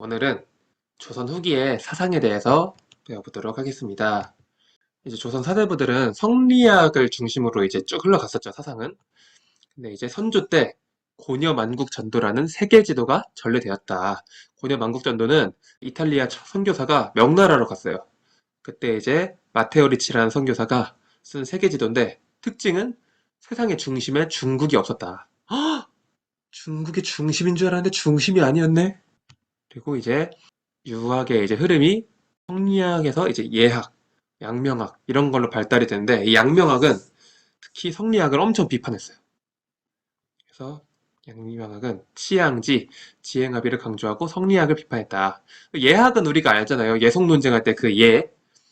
오늘은 조선 후기의 사상에 대해서 배워보도록 하겠습니다. 이제 조선 사대부들은 성리학을 중심으로 이제 쭉 흘러갔었죠, 사상은. 근데 이제 선조 때 고려만국전도라는 세계 지도가 전래되었다. 고려만국전도는 이탈리아 선교사가 명나라로 갔어요. 그때 이제 마테오 리치라는 선교사가 쓴 세계 지도인데 특징은 세상의 중심에 중국이 없었다. 헉! 중국이 중심인 줄 알았는데 중심이 아니었네? 그리고 이제 유학의 이제 흐름이 성리학에서 이제 예학, 양명학 이런 걸로 발달이 되는데 이 양명학은 특히 성리학을 엄청 비판했어요. 그래서 양명학은 치양지, 지행합의를 강조하고 성리학을 비판했다. 예학은 우리가 알잖아요. 예속 논쟁할 때 그 예.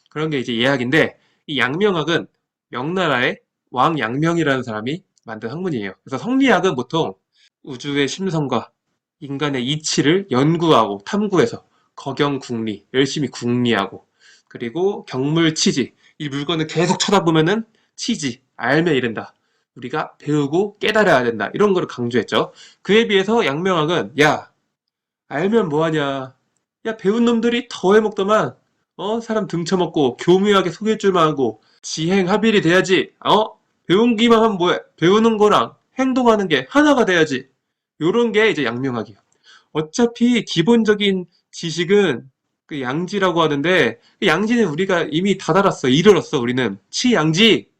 그런 게 이제 예학인데 이 양명학은 명나라의 왕 양명이라는 사람이 만든 학문이에요. 그래서 성리학은 보통 우주의 심성과 인간의 이치를 연구하고 탐구해서 거경국리, 열심히 궁리하고 그리고 경물치지, 이 물건을 계속 쳐다보면은 치지, 알면 이른다. 우리가 배우고 깨달아야 된다. 이런 거를 강조했죠. 그에 비해서 양명학은 야, 알면 뭐하냐. 야, 배운 놈들이 더 해먹더만. 사람 등쳐먹고 교묘하게 속일 줄만 하고 지행합일이 돼야지. 배운기만 하면 뭐해. 배우는 거랑 행동하는 게 하나가 돼야지. 요런 게 이제 양명학이에요. 어차피 기본적인 지식은 그 양지라고 하는데 그 양지는 우리가 이미 다 달았어. 이르렀어. 우리는 치양지.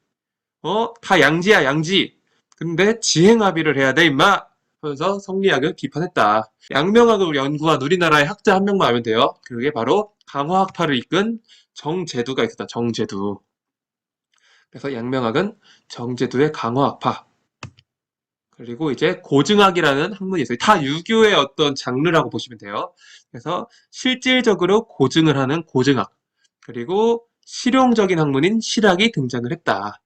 다 양지야, 양지. 근데 지행합의를 해야 돼, 임마. 하면서 성리학을 비판했다. 양명학을 연구한 우리나라의 학자 한 명만 알면 돼요. 그게 바로 강화학파를 이끈 정제두가 있었다. 정제두. 그래서 양명학은 정제두의 강화학파. 그리고 이제 고증학이라는 학문이 있어요. 다 유교의 어떤 장르라고 보시면 돼요. 그래서 실질적으로 고증을 하는 고증학. 그리고 실용적인 학문인 실학이 등장을 했다.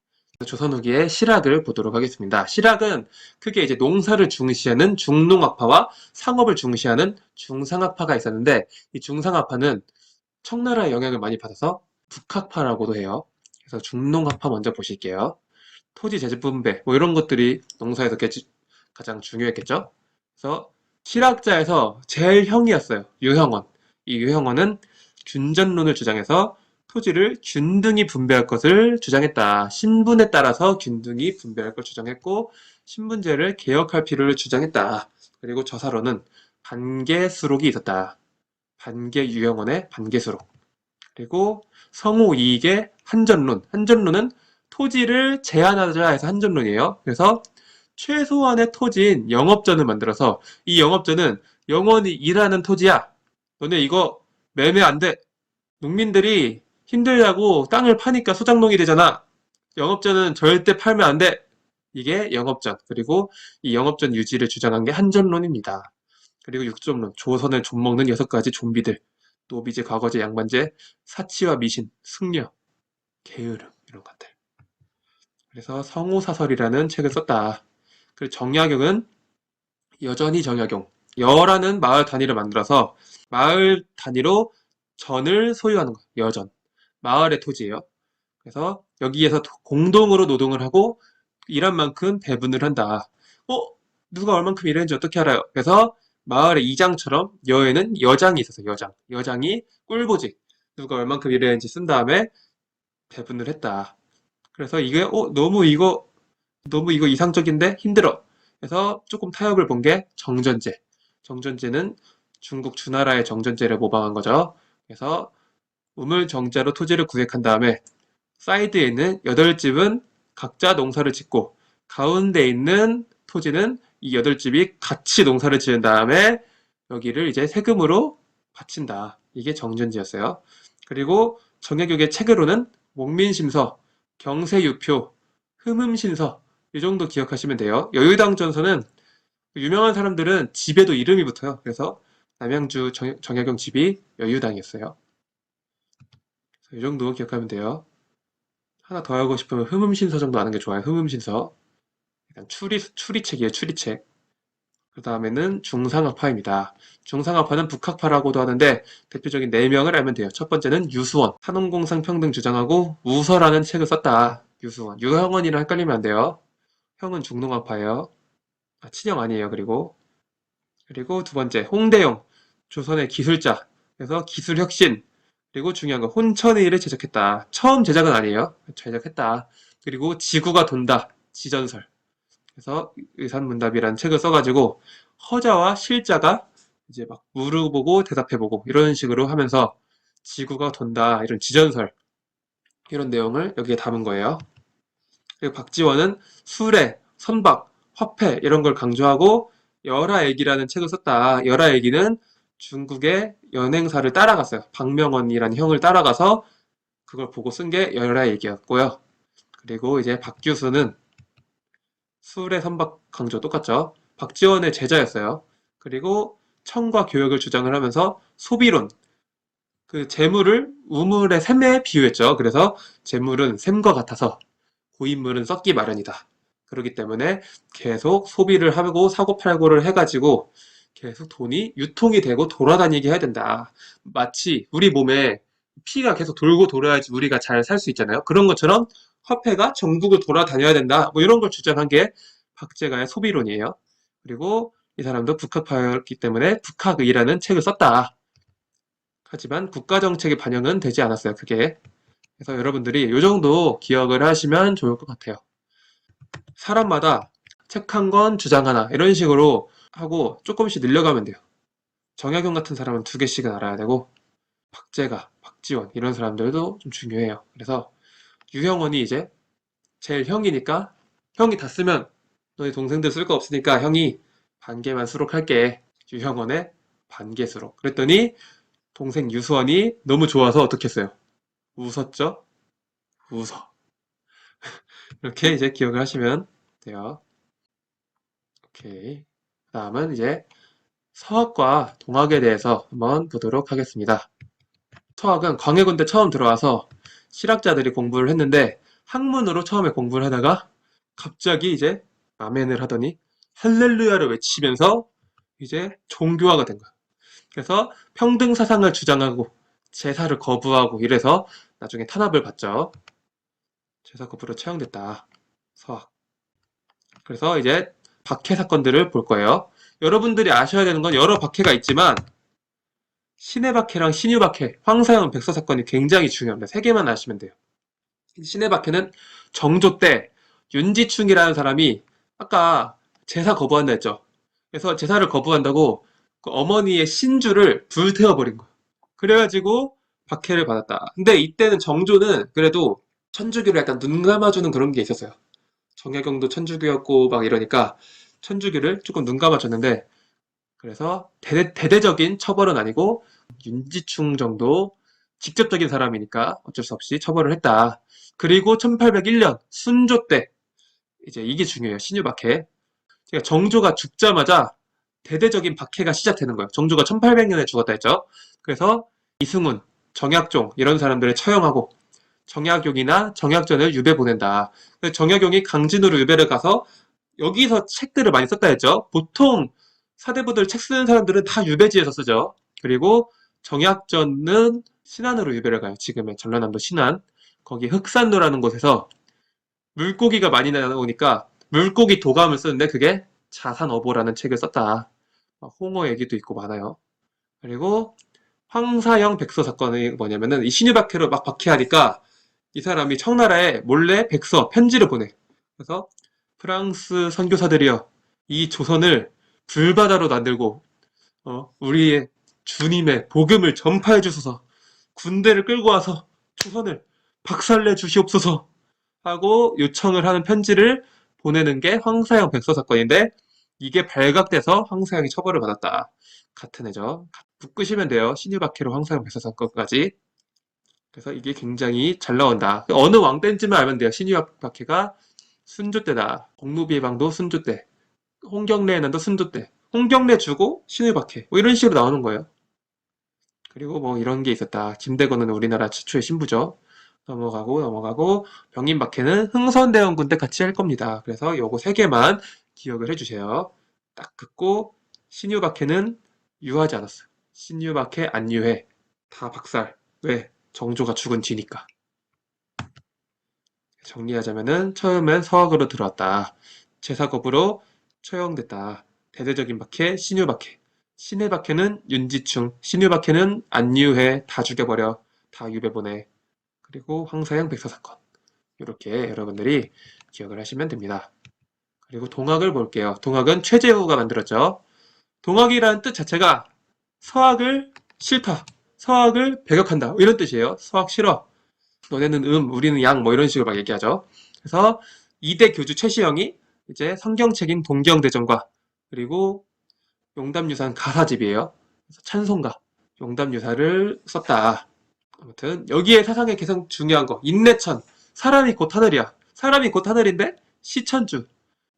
조선 후기의 실학을 보도록 하겠습니다. 실학은 크게 이제 농사를 중시하는 중농학파와 상업을 중시하는 중상학파가 있었는데 이 중상학파는 청나라의 영향을 많이 받아서 북학파라고도 해요. 그래서 중농학파 먼저 보실게요. 토지 재주 분배 뭐 이런 것들이 농사에서 가장 중요했겠죠. 그래서 실학자에서 제일 형이었어요. 유형원. 이 유형원은 균전론을 주장해서 토지를 균등히 분배할 것을 주장했다. 신분에 따라서 균등히 분배할 걸 주장했고 신분제를 개혁할 필요를 주장했다. 그리고 저사로는 반계수록이 있었다. 반계 유형원의 반계수록. 그리고 성우 이익의 한전론. 한전론은 토지를 제한하자 해서 한전론이에요. 그래서 최소한의 토지인 영업전을 만들어서 이 영업전은 영원히 일하는 토지야. 너네 이거 매매 안 돼. 농민들이 힘들다고 땅을 파니까 소작농이 되잖아. 영업전은 절대 팔면 안 돼. 이게 영업전. 그리고 이 영업전 유지를 주장한 게 한전론입니다. 그리고 육점론. 조선을 좀먹는 6가지 좀비들. 노비제, 과거제, 양반제, 사치와 미신, 승려, 게으름 이런 것들. 그래서 성호사설이라는 책을 썼다. 그리고 정약용은 여전히 정약용. 여라는 마을 단위를 만들어서 마을 단위로 전을 소유하는 거. 여전. 마을의 토지예요. 그래서 여기에서 공동으로 노동을 하고 일한 만큼 배분을 한다. 어? 누가 얼만큼 일했는지 어떻게 알아요? 그래서 마을의 이장처럼 여에는 여장이 있어서 여장. 여장이 꿀보직. 누가 얼만큼 일했는지 쓴 다음에 배분을 했다. 그래서 이게 너무 이거 이상적인데 힘들어. 그래서 조금 타협을 본 게 정전제. 정전제는 중국 주나라의 정전제를 모방한 거죠. 그래서 우물 정자로 토지를 구획한 다음에 사이드에 있는 8집은 각자 농사를 짓고 가운데 있는 토지는 이 8집이 같이 농사를 지은 다음에 여기를 이제 세금으로 바친다. 이게 정전지였어요. 그리고 정약용의 책으로는 목민심서, 경세유표, 흠흠신서 이 정도 기억하시면 돼요. 여유당전서는 유명한 사람들은 집에도 이름이 붙어요. 그래서 남양주 정약용 집이 여유당이었어요. 이 정도 기억하면 돼요. 하나 더 알고 싶으면 흠흠신서 정도 아는 게 좋아요. 흠흠신서. 일단 추리책이에요. 추리책. 그 다음에는 중상학파입니다. 중상학파는 북학파라고도 하는데 대표적인 4명을 알면 돼요. 첫 번째는 유수원, 산업공상 평등 주장하고 우서라는 책을 썼다. 유수원. 유형원이랑 헷갈리면 안 돼요. 형은 중농학파예요. 친형 아니에요. 그리고 두 번째 홍대용. 조선의 기술자, 그래서 기술혁신, 그리고 중요한 건 혼천의를 제작했다. 처음 제작은 아니에요. 제작했다. 그리고 지구가 돈다. 지전설. 그래서 의산문답이라는 책을 써가지고 허자와 실자가 이제 막 물어보고 대답해보고 이런 식으로 하면서 지구가 돈다. 이런 지전설. 이런 내용을 여기에 담은 거예요. 그리고 박지원은 수레, 선박, 화폐 이런 걸 강조하고 열하액이라는 책을 썼다. 열하액이는 중국의 연행사를 따라갔어요. 박명원이라는 형을 따라가서 그걸 보고 쓴 게 열하액이었고요. 그리고 이제 박규수는 수레, 선박 강조 똑같죠. 박지원의 제자였어요. 그리고 청과 교역을 주장을 하면서 소비론, 그 재물을 우물의 샘에 비유했죠. 그래서 재물은 샘과 같아서 고인물은 썩기 마련이다. 그렇기 때문에 계속 소비를 하고 사고팔고를 해가지고 계속 돈이 유통이 되고 돌아다니게 해야 된다. 마치 우리 몸에 피가 계속 돌고 돌아야지 우리가 잘 살 수 있잖아요. 그런 것처럼 화폐가 전국을 돌아다녀야 된다. 뭐 이런 걸 주장한 게 박제가의 소비론이에요. 그리고 이 사람도 북학파였기 때문에 북학의라는 책을 썼다. 하지만 국가정책에 반영은 되지 않았어요. 그게. 그래서 여러분들이 이 정도 기억을 하시면 좋을 것 같아요. 사람마다 책 한 권, 주장 하나 이런 식으로 하고 조금씩 늘려가면 돼요. 정약용 같은 사람은 두 개씩은 알아야 되고 박제가, 박지원 이런 사람들도 좀 중요해요. 그래서 유형원이 이제 제일 형이니까 형이 다 쓰면 너희 동생들 쓸 거 없으니까 형이 반 개만 수록할게. 유형원의 반개 수록. 그랬더니 동생 유수원이 너무 좋아서 어떻게 했어요? 웃었죠? 웃어. 이렇게 이제 기억을 하시면 돼요. 오케이. 다음은 이제 서학과 동학에 대해서 한번 보도록 하겠습니다. 서학은 광해군대 처음 들어와서 실학자들이 공부를 했는데 학문으로 처음에 공부를 하다가 갑자기 이제 아멘을 하더니 할렐루야를 외치면서 이제 종교화가 된 거야. 그래서 평등 사상을 주장하고 제사를 거부하고 이래서 나중에 탄압을 받죠. 제사 거부로 처형됐다. 서학. 그래서 이제 박해 사건들을 볼 거예요. 여러분들이 아셔야 되는 건 여러 박해가 있지만 신해 박해랑 신유 박해, 황사형 백서 사건이 굉장히 중요합니다. 세 개만 아시면 돼요. 신해 박해는 정조 때 윤지충이라는 사람이 아까 제사 거부한다 했죠. 그래서 제사를 거부한다고 그 어머니의 신주를 불태워버린 거예요. 그래가지고 박해를 받았다. 근데 이때는 정조는 그래도 천주교를 약간 눈 감아주는 그런 게 있었어요. 정약용도 천주교였고 막 이러니까 천주교를 조금 눈 감아줬는데 그래서 대대적인 처벌은 아니고 윤지충 정도 직접적인 사람이니까 어쩔 수 없이 처벌을 했다. 그리고 1801년 순조 때 이제 이게 중요해요. 신유박해. 그러니까 정조가 죽자마자 대대적인 박해가 시작되는 거예요. 정조가 1800년에 죽었다 했죠. 그래서 이승훈, 정약종 이런 사람들을 처형하고 정약용이나 정약전을 유배 보낸다. 정약용이 강진으로 유배를 가서 여기서 책들을 많이 썼다 했죠. 보통 사대부들 책 쓰는 사람들은 다 유배지에서 쓰죠. 그리고 정약전은 신안으로 유배를 가요. 지금의 전라남도 신안. 거기 흑산도라는 곳에서 물고기가 많이 나오니까 물고기 도감을 쓰는데 그게 자산어보라는 책을 썼다. 홍어 얘기도 있고 많아요. 그리고 황사형 백서 사건이 뭐냐면은 이 신유박해로 막 박해하니까 이 사람이 청나라에 몰래 백서 편지를 보내. 그래서 프랑스 선교사들이여 이 조선을 불바다로 만들고 우리의 주님의 복음을 전파해 주소서. 군대를 끌고 와서 조선을 박살내 주시옵소서 하고 요청을 하는 편지를 보내는 게 황사형 백서 사건인데 이게 발각돼서 황사형이 처벌을 받았다. 같은 해죠. 묶으시면 돼요. 신유박해로 황사형 백서 사건까지. 그래서 이게 굉장히 잘 나온다. 어느 왕 때인지만 알면 돼요. 신유박해가 순조 때다. 공무비해방도 순조 때. 홍경래의 난도 순조 때. 홍경래 주고 신유박해. 뭐 이런 식으로 나오는 거예요. 그리고 뭐 이런 게 있었다. 김대건은 우리나라 최초의 신부죠. 넘어가고 병인박해는 흥선대원군 때 같이 할 겁니다. 그래서 요거 세 개만 기억을 해주세요. 딱 듣고 신유박해는 유하지 않았어요. 신유박해 안 유해. 다 박살. 왜? 정조가 죽은 뒤니까. 정리하자면은 처음엔 서학으로 들어왔다. 제사겁으로 처형됐다. 대대적인 박해, 신유박해. 신해박해는 윤지충, 신유박해는 안유해, 다 죽여버려, 다 유배 보내. 그리고 황사양 백서 사건. 이렇게 여러분들이 기억을 하시면 됩니다. 그리고 동학을 볼게요. 동학은 최재우가 만들었죠. 동학이라는 뜻 자체가 서학을 싫다, 서학을 배격한다 이런 뜻이에요. 서학 싫어, 너네는 우리는 양, 뭐 이런 식으로 막 얘기하죠. 그래서 이대 교주 최시영이 이제 성경책인 동경대전과 그리고 용담유사는 가사집이에요. 그래서 찬송가, 용담유사를 썼다. 아무튼 여기에 사상의 개성 중요한 거, 인내천, 사람이 곧 하늘이야. 사람이 곧 하늘인데 시천주,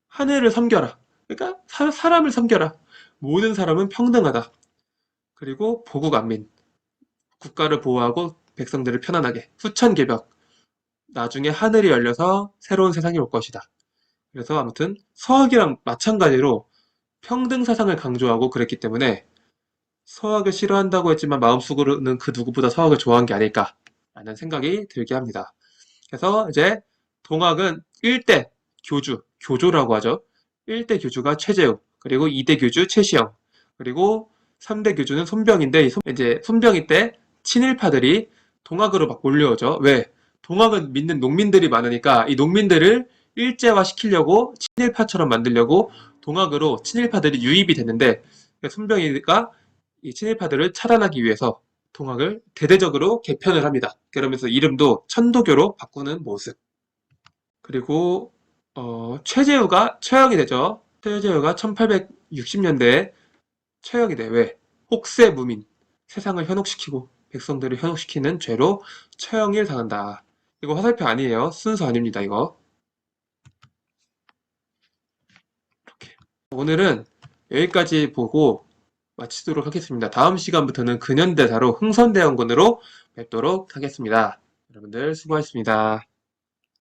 하늘을 섬겨라. 그러니까 사람을 섬겨라. 모든 사람은 평등하다. 그리고 보국안민, 국가를 보호하고 백성들을 편안하게. 후천개벽, 나중에 하늘이 열려서 새로운 세상이 올 것이다. 그래서 아무튼 서학이랑 마찬가지로 평등 사상을 강조하고 그랬기 때문에 서학을 싫어한다고 했지만 마음속으로는 그 누구보다 서학을 좋아한 게 아닐까라는 생각이 들게 합니다. 그래서 이제 동학은 1대 교주, 교조라고 하죠. 1대 교주가 최재우, 그리고 2대 교주 최시영, 그리고 3대 교주는 손병인데 이제 손병이 때 친일파들이 동학으로 막 몰려오죠. 왜? 동학은 믿는 농민들이 많으니까 이 농민들을 일제화 시키려고 친일파처럼 만들려고 동학으로 친일파들이 유입이 됐는데 손병이가 이 친일파들을 차단하기 위해서 동학을 대대적으로 개편을 합니다. 그러면서 이름도 천도교로 바꾸는 모습. 그리고 최재우가 처형이 되죠. 최재우가 1860년대에 처형이 돼. 왜? 혹세무민, 세상을 현혹시키고 백성들을 현혹시키는 죄로 처형을 당한다. 이거 화살표 아니에요. 순서 아닙니다. 이거. 이렇게. 오늘은 여기까지 보고 마치도록 하겠습니다. 다음 시간부터는 근현대사로 흥선대원군으로 뵙도록 하겠습니다. 여러분들 수고하셨습니다.